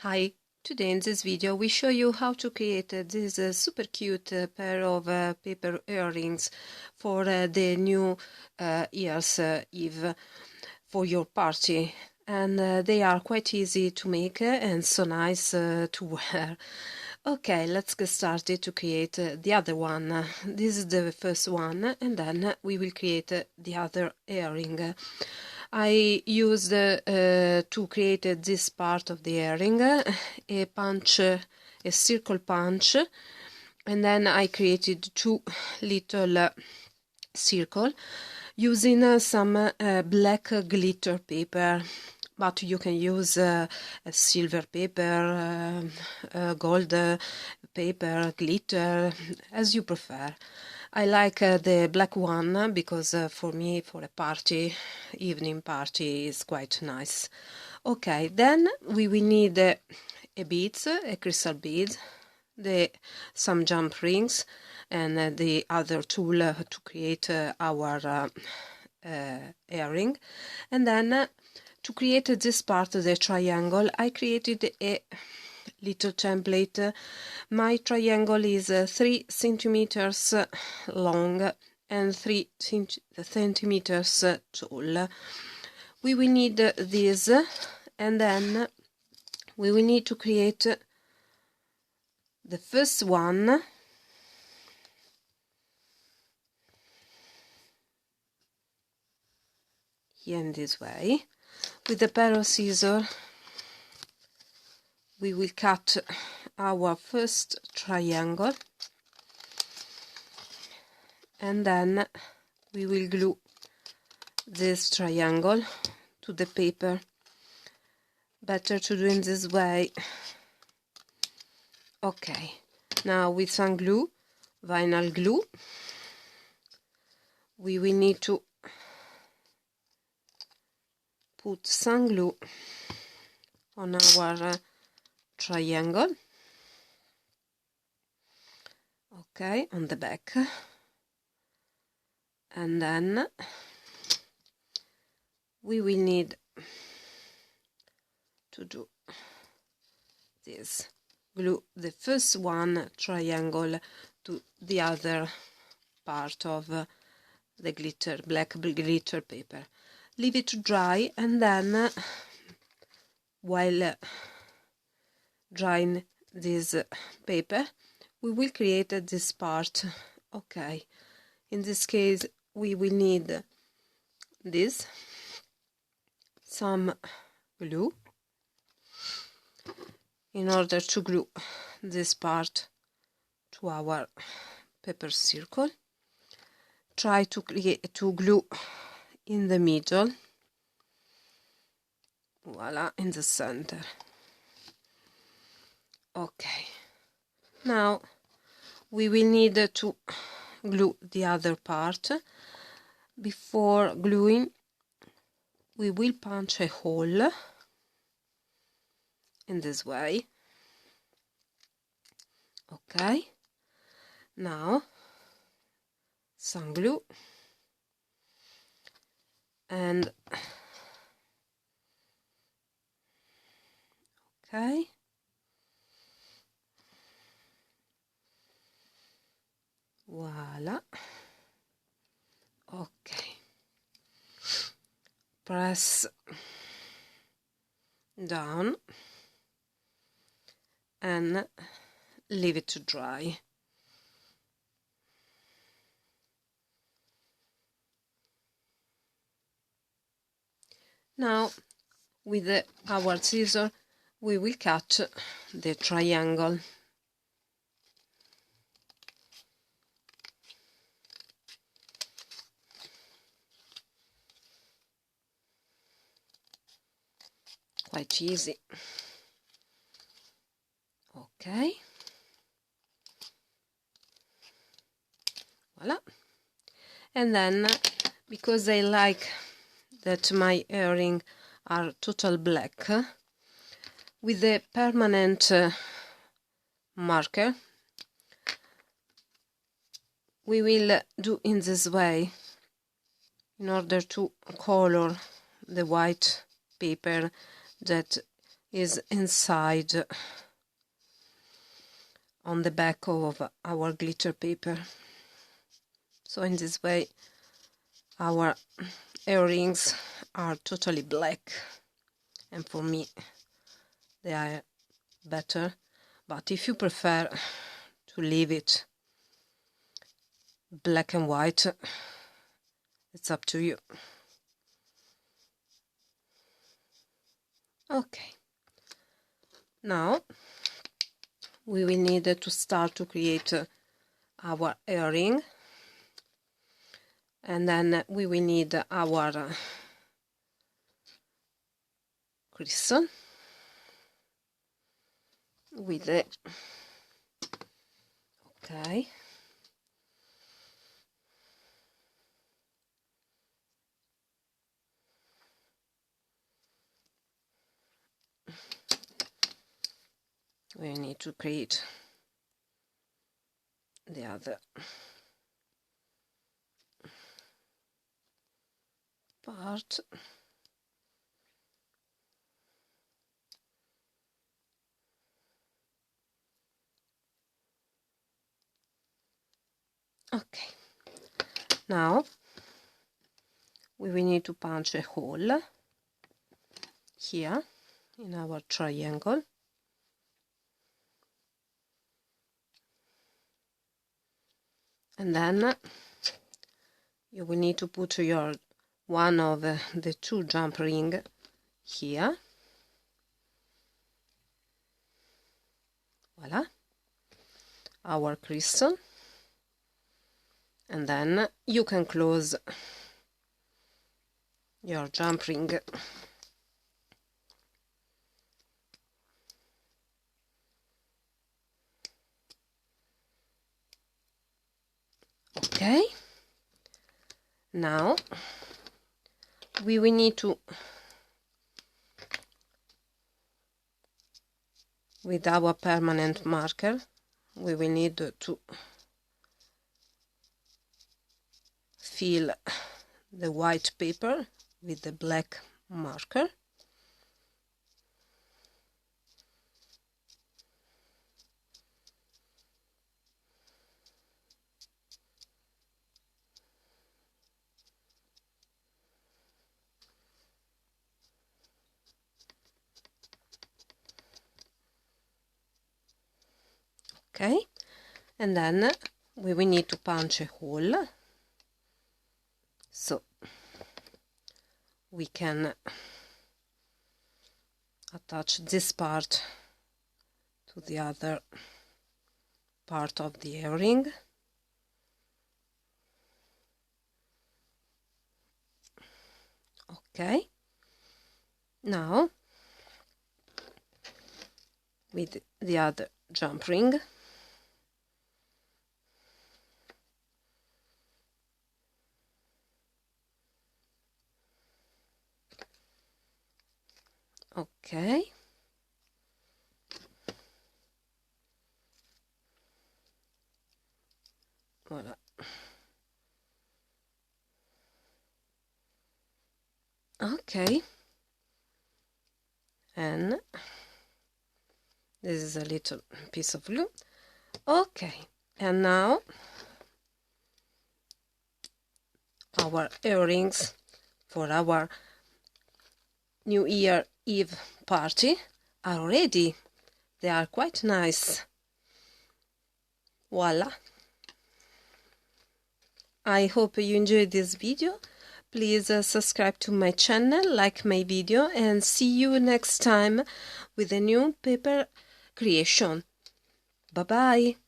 Hi, today in this video we show you how to create this super cute pair of paper earrings for the new Year's Eve for your party, and they are quite easy to make and so nice to wear. Okay, let's get started to create the other one. This is the first one, and then we will create the other earring. I used to create this part of the earring, a punch, a circle punch, and then I created two little circle using some black glitter paper, but you can use silver paper, gold paper, glitter, as you prefer. I like the black one because for me, for a party, evening party, is quite nice. Okay, then we will need a beads, a crystal bead, some jump rings, and the other tool to create our earring. And then to create this part, the triangle, I created a little template. My triangle is 3 centimeters long and 3 centimeters tall. We will need this, and then we will need to create the first one. Here in this way. With a pair of scissors we will cut our first triangle, and then we will glue this triangle to the paper. Better to do in this way. Okay, now with some glue, vinyl glue, we will need to put some glue on our triangle, okay, on the back, and then we will need to do this, glue the first one triangle to the other part of the glitter, black glitter paper. Leave it to dry, and then while drying this paper we will create this part. Okay, in this case we will need this, some glue in order to glue this part to our paper circle. Try to glue in the middle, voila, in the center. Okay, now we will need to glue the other part. Before gluing we will punch a hole in this way. Okay, now some glue, and okay, voila. Okay, press down and leave it to dry. Now with our scissors we will cut the triangle. Quite easy. Okay, voila. And then, because I like that my earring are total black, with a permanent marker we will do in this way in order to color the white paper that is inside on the back of our glitter paper. So in this way our earrings are totally black, and for me they are better, but if you prefer to leave it black and white, it's up to you. Okay, now we will need to start to create our earring, and then we will need our crystal with the okay, we need to create the other part. Okay, now we will need to punch a hole here in our triangle, and then you will need to put your one of the two jump ring here. Voila, our crystal, and then you can close your jump ring. Okay, now we will need to, with our permanent marker, we will need to fill the white paper with the black marker. Okay, and then we will need to punch a hole so we can attach this part to the other part of the earring. Okay, now with the other jump ring okay, voila, okay, and this is a little piece of glue. Okay, and now our earrings for our New Year Eve party are ready. They are quite nice. Voila! I hope you enjoyed this video. Please subscribe to my channel, like my video, and see you next time with a new paper creation. Bye bye!